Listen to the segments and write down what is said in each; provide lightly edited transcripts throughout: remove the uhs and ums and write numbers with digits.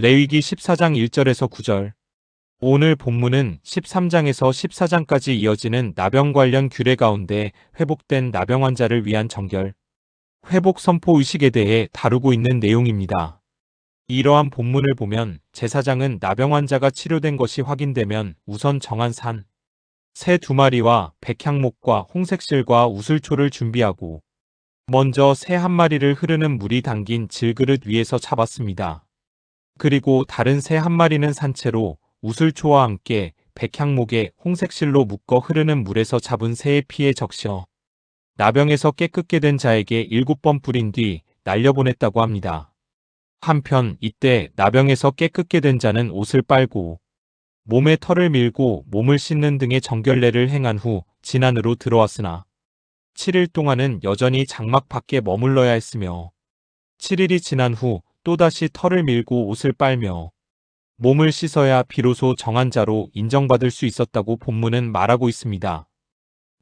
레위기 14장 1절에서 9절. 오늘 본문은 13장에서 14장까지 이어지는 나병 관련 규례 가운데 회복된 나병 환자를 위한 정결, 회복 선포 의식에 대해 다루고 있는 내용입니다. 이러한 본문을 보면 제사장은 나병 환자가 치료된 것이 확인되면 우선 정한 산, 새 2마리와 백향목과 홍색실과 우슬초를 준비하고 먼저 새 1마리를 흐르는 물이 담긴 질그릇 위에서 잡았습니다. 그리고 다른 새 1마리는 산채로 우슬초와 함께 백향목에 홍색실로 묶어 흐르는 물에서 잡은 새의 피에 적셔 나병에서 깨끗게 된 자에게 7번 뿌린 뒤 날려보냈다고 합니다. 한편 이때 나병에서 깨끗게 된 자는 옷을 빨고 몸에 털을 밀고 몸을 씻는 등의 정결례를 행한 후 진안으로 들어왔으나 7일 동안은 여전히 장막 밖에 머물러야 했으며 7일이 지난 후 또다시 털을 밀고 옷을 빨며 몸을 씻어야 비로소 정한 자로 인정받을 수 있었다고 본문은 말하고 있습니다.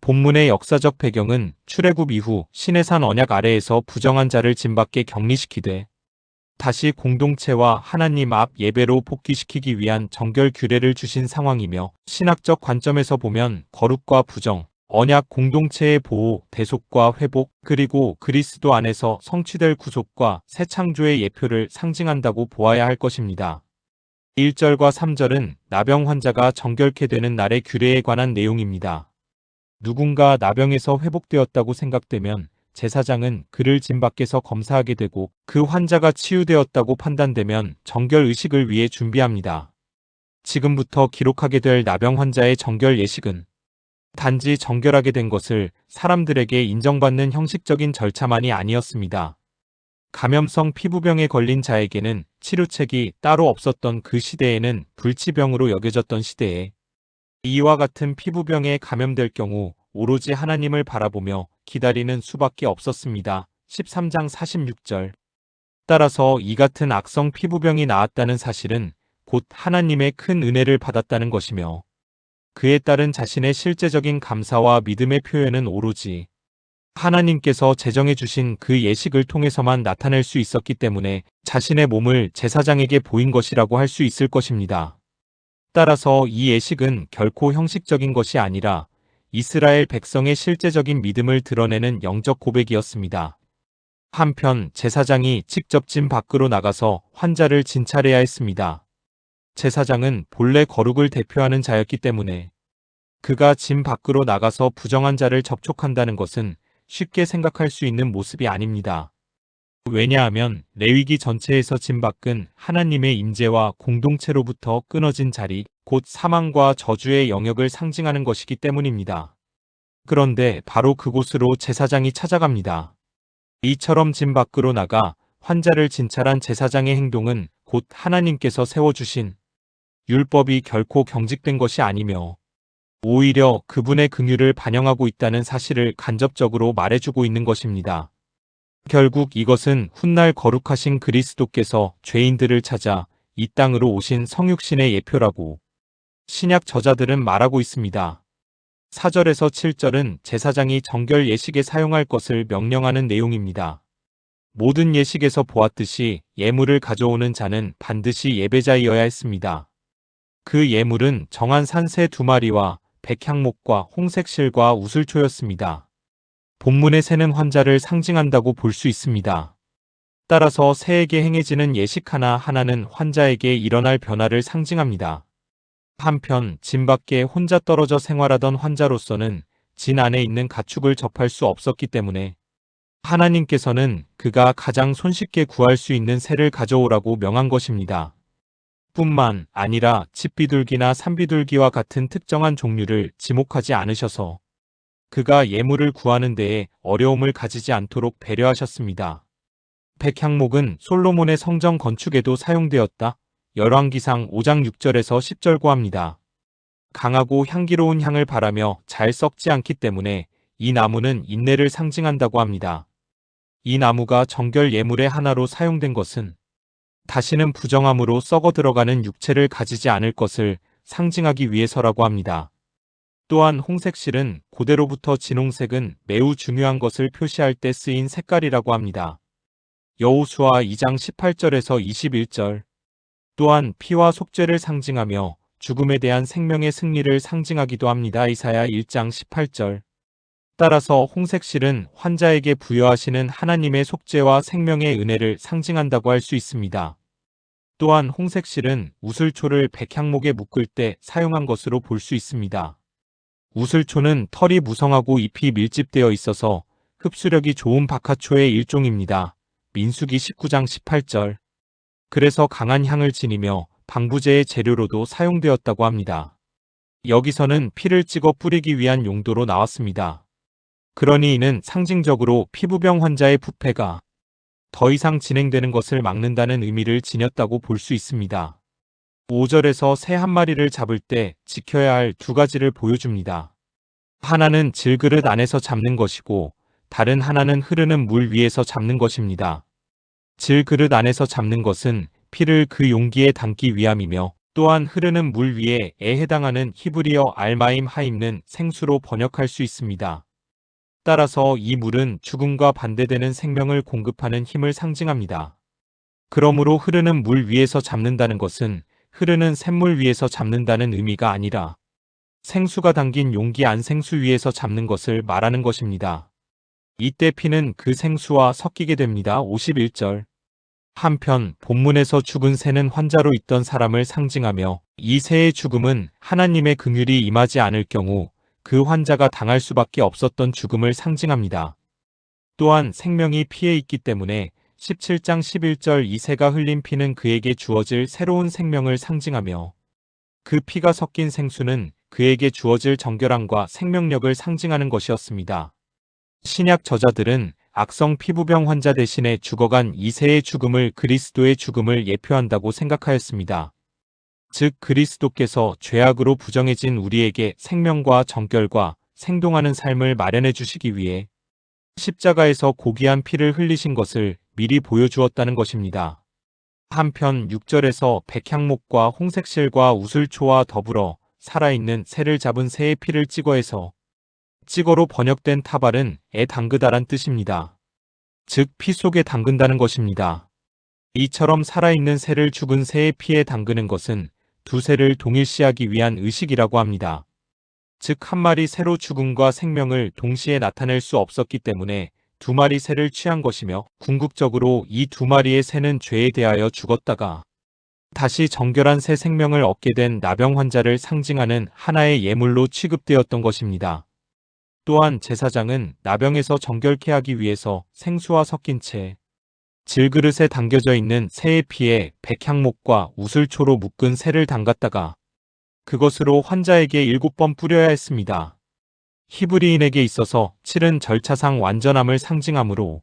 본문의 역사적 배경은 출애굽 이후 시내산 언약 아래에서 부정한 자를 진 밖에 격리시키되 다시 공동체와 하나님 앞 예배로 복귀시키기 위한 정결 규례를 주신 상황이며 신학적 관점에서 보면 거룩과 부정, 언약 공동체의 보호, 대속과 회복, 그리고 그리스도 안에서 성취될 구속과 새 창조의 예표를 상징한다고 보아야 할 것입니다. 1절과 3절은 나병 환자가 정결케 되는 날의 규례에 관한 내용입니다. 누군가 나병에서 회복되었다고 생각되면 제사장은 그를 진 밖에서 검사하게 되고 그 환자가 치유되었다고 판단되면 정결 의식을 위해 준비합니다. 지금부터 기록하게 될 나병 환자의 정결 예식은 단지 정결하게 된 것을 사람들에게 인정받는 형식적인 절차만이 아니었습니다. 감염성 피부병에 걸린 자에게는 치료책이 따로 없었던 그 시대에는 불치병으로 여겨졌던 시대에 이와 같은 피부병에 감염될 경우 오로지 하나님을 바라보며 기다리는 수밖에 없었습니다. 13장 46절. 따라서 이 같은 악성 피부병이 나았다는 사실은 곧 하나님의 큰 은혜를 받았다는 것이며 그에 따른 자신의 실제적인 감사와 믿음의 표현은 오로지 하나님께서 제정해 주신 그 예식을 통해서만 나타낼 수 있었기 때문에 자신의 몸을 제사장에게 보인 것이라고 할 수 있을 것입니다. 따라서 이 예식은 결코 형식적인 것이 아니라 이스라엘 백성의 실제적인 믿음을 드러내는 영적 고백이었습니다. 한편 제사장이 직접 진 밖으로 나가서 환자를 진찰해야 했습니다. 제사장은 본래 거룩을 대표하는 자였기 때문에 그가 진 밖으로 나가서 부정한 자를 접촉한다는 것은 쉽게 생각할 수 있는 모습이 아닙니다. 왜냐하면 레위기 전체에서 진 밖은 하나님의 임재와 공동체로부터 끊어진 자리, 곧 사망과 저주의 영역을 상징하는 것이기 때문입니다. 그런데 바로 그곳으로 제사장이 찾아갑니다. 이처럼 진 밖으로 나가 환자를 진찰한 제사장의 행동은 곧 하나님께서 세워주신 율법이 결코 경직된 것이 아니며 오히려 그분의 긍휼을 반영하고 있다는 사실을 간접적으로 말해주고 있는 것입니다. 결국 이것은 훗날 거룩하신 그리스도께서 죄인들을 찾아 이 땅으로 오신 성육신의 예표라고 신약 저자들은 말하고 있습니다. 4절에서 7절은 제사장이 정결 예식에 사용할 것을 명령하는 내용입니다. 모든 예식에서 보았듯이 예물을 가져오는 자는 반드시 예배자이어야 했습니다. 그 예물은 정한 산새 2마리와 백향목과 홍색실과 우슬초였습니다. 본문의 새는 환자를 상징한다고 볼 수 있습니다. 따라서 새에게 행해지는 예식 하나하나는 환자에게 일어날 변화를 상징합니다. 한편 진 밖에 혼자 떨어져 생활하던 환자로서는 진 안에 있는 가축을 접할 수 없었기 때문에 하나님께서는 그가 가장 손쉽게 구할 수 있는 새를 가져오라고 명한 것입니다. 뿐만 아니라 집비둘기나 산비둘기와 같은 특정한 종류를 지목하지 않으셔서 그가 예물을 구하는 데에 어려움을 가지지 않도록 배려하셨습니다. 백향목은 솔로몬의 성전 건축에도 사용되었다. 열왕기상 5장 6절에서 10절 고합니다. 강하고 향기로운 향을 바라며 잘 썩지 않기 때문에 이 나무는 인내를 상징한다고 합니다. 이 나무가 정결 예물의 하나로 사용된 것은 다시는 부정함으로 썩어 들어가는 육체를 가지지 않을 것을 상징하기 위해서라고 합니다. 또한 홍색실은 고대로부터 진홍색은 매우 중요한 것을 표시할 때 쓰인 색깔이라고 합니다. 여호수아 2장 18절에서 21절. 또한 피와 속죄를 상징하며 죽음에 대한 생명의 승리를 상징하기도 합니다. 이사야 1장 18절. 따라서 홍색실은 환자에게 부여하시는 하나님의 속죄와 생명의 은혜를 상징한다고 할 수 있습니다. 또한 홍색실은 우슬초를 백향목에 묶을 때 사용한 것으로 볼 수 있습니다. 우슬초는 털이 무성하고 잎이 밀집되어 있어서 흡수력이 좋은 박하초의 일종입니다. 민수기 19장 18절. 그래서 강한 향을 지니며 방부제의 재료로도 사용되었다고 합니다. 여기서는 피를 찍어 뿌리기 위한 용도로 나왔습니다. 그러니 이는 상징적으로 피부병 환자의 부패가 더 이상 진행되는 것을 막는다는 의미를 지녔다고 볼 수 있습니다. 5절에서 새 한 마리를 잡을 때 지켜야 할 두 가지를 보여줍니다. 하나는 질그릇 안에서 잡는 것이고 다른 하나는 흐르는 물 위에서 잡는 것입니다. 질그릇 안에서 잡는 것은 피를 그 용기에 담기 위함이며 또한 흐르는 물 위에에 해당하는 히브리어 알마임 하임는 생수로 번역할 수 있습니다. 따라서 이 물은 죽음과 반대되는 생명을 공급하는 힘을 상징합니다. 그러므로 흐르는 물 위에서 잡는다는 것은 흐르는 샘물 위에서 잡는다는 의미가 아니라 생수가 담긴 용기 안 생수 위에서 잡는 것을 말하는 것입니다. 이때 피는 그 생수와 섞이게 됩니다. 51절. 한편 본문에서 죽은 새는 환자로 있던 사람을 상징하며 이 새의 죽음은 하나님의 긍휼이 임하지 않을 경우 그 환자가 당할 수밖에 없었던 죽음을 상징합니다. 또한 생명이 피에 있기 때문에 17장 11절 이 새가 흘린 피는 그에게 주어질 새로운 생명을 상징하며 그 피가 섞인 생수는 그에게 주어질 정결함과 생명력을 상징하는 것이었습니다. 신약 저자들은 악성 피부병 환자 대신에 죽어간 이 새의 죽음을 그리스도의 죽음을 예표한다고 생각하였습니다. 즉 그리스도께서 죄악으로 부정해진 우리에게 생명과 정결과 생동하는 삶을 마련해 주시기 위해 십자가에서 고귀한 피를 흘리신 것을 미리 보여주었다는 것입니다. 한편 6절에서 백향목과 홍색실과 우슬초와 더불어 살아있는 새를 잡은 새의 피를 찍어해서 찍어로 번역된 타발은 에 담그다란 뜻입니다. 즉 피 속에 담근다는 것입니다. 이처럼 살아있는 새를 죽은 새의 피에 담그는 것은 두 새를 동일시하기 위한 의식이라고 합니다. 즉 한 마리 새로 죽음과 생명을 동시에 나타낼 수 없었기 때문에 두 마리 새를 취한 것이며 궁극적으로 이 두 마리의 새는 죄에 대하여 죽었다가 다시 정결한 새 생명을 얻게 된 나병 환자를 상징하는 하나의 예물로 취급되었던 것입니다. 또한 제사장은 나병에서 정결케 하기 위해서 생수와 섞인 채 질그릇에 담겨져 있는 새의 피에 백향목과 우슬초로 묶은 새를 담갔다가 그것으로 환자에게 7번 뿌려야 했습니다. 히브리인에게 있어서 7은 절차상 완전함을 상징하므로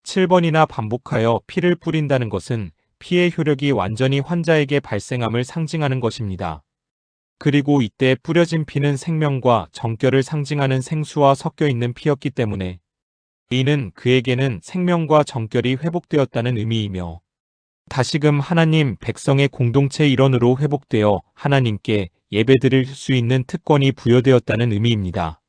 7번이나 반복하여 피를 뿌린다는 것은 피의 효력이 완전히 환자에게 발생함을 상징하는 것입니다. 그리고 이때 뿌려진 피는 생명과 정결을 상징하는 생수와 섞여 있는 피였기 때문에 이는 그에게는 생명과 정결이 회복되었다는 의미이며 다시금 하나님 백성의 공동체 일원으로 회복되어 하나님께 예배드릴 수 있는 특권이 부여되었다는 의미입니다.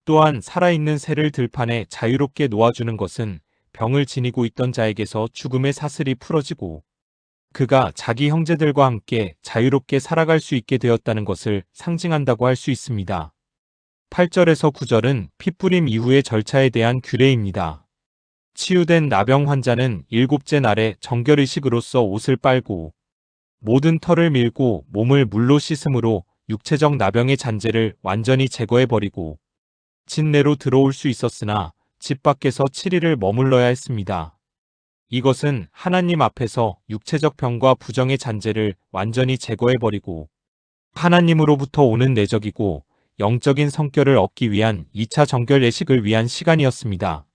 또한 살아있는 새를 들판에 자유롭게 놓아주는 것은 병을 지니고 있던 자에게서 죽음의 사슬이 풀어지고 그가 자기 형제들과 함께 자유롭게 살아갈 수 있게 되었다는 것을 상징한다고 할 수 있습니다. 8절에서 9절은 피뿌림 이후의 절차에 대한 규례입니다. 치유된 나병 환자는 7째 날에 정결의식으로서 옷을 빨고 모든 털을 밀고 몸을 물로 씻음으로 육체적 나병의 잔재를 완전히 제거해버리고 집 내로 들어올 수 있었으나 집 밖에서 7일을 머물러야 했습니다. 이것은 하나님 앞에서 육체적 병과 부정의 잔재를 완전히 제거해버리고 하나님으로부터 오는 내적이고 영적인 성결을 얻기 위한 2차 정결 예식을 위한 시간이었습니다.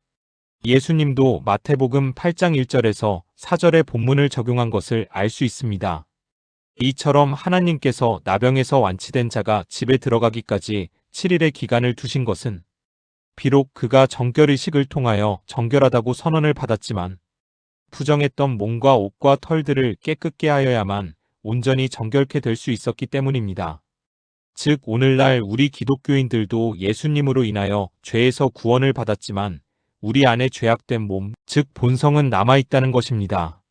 예수님도 마태복음 8장 1절에서 4절의 본문을 적용한 것을 알 수 있습니다. 이처럼 하나님께서 나병에서 완치된 자가 집에 들어가기까지 7일의 기간을 두신 것은 비록 그가 정결의식을 통하여 정결하다고 선언을 받았지만 부정했던 몸과 옷과 털들을 깨끗게 하여야만 온전히 정결케 될 수 있었기 때문입니다. 즉 오늘날 우리 기독교인들도 예수님으로 인하여 죄에서 구원을 받았지만 우리 안에 죄악된 몸, 즉 본성은 남아있다는 것입니다.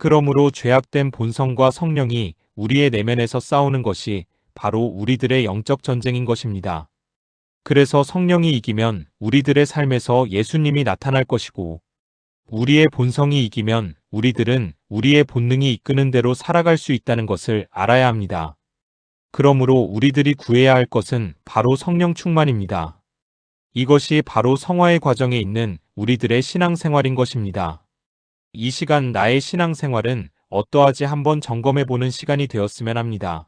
그러므로 죄악된 본성과 성령이 우리의 내면에서 싸우는 것이 바로 우리들의 영적 전쟁인 것입니다. 그래서 성령이 이기면 우리들의 삶에서 예수님이 나타날 것이고, 우리의 본성이 이기면 우리들은 우리의 본능이 이끄는 대로 살아갈 수 있다는 것을 알아야 합니다. 그러므로 우리들이 구해야 할 것은 바로 성령 충만입니다. 이것이 바로 성화의 과정에 있는 우리들의 신앙생활인 것입니다. 이 시간 나의 신앙생활은 어떠하지 한번 점검해보는 시간이 되었으면 합니다.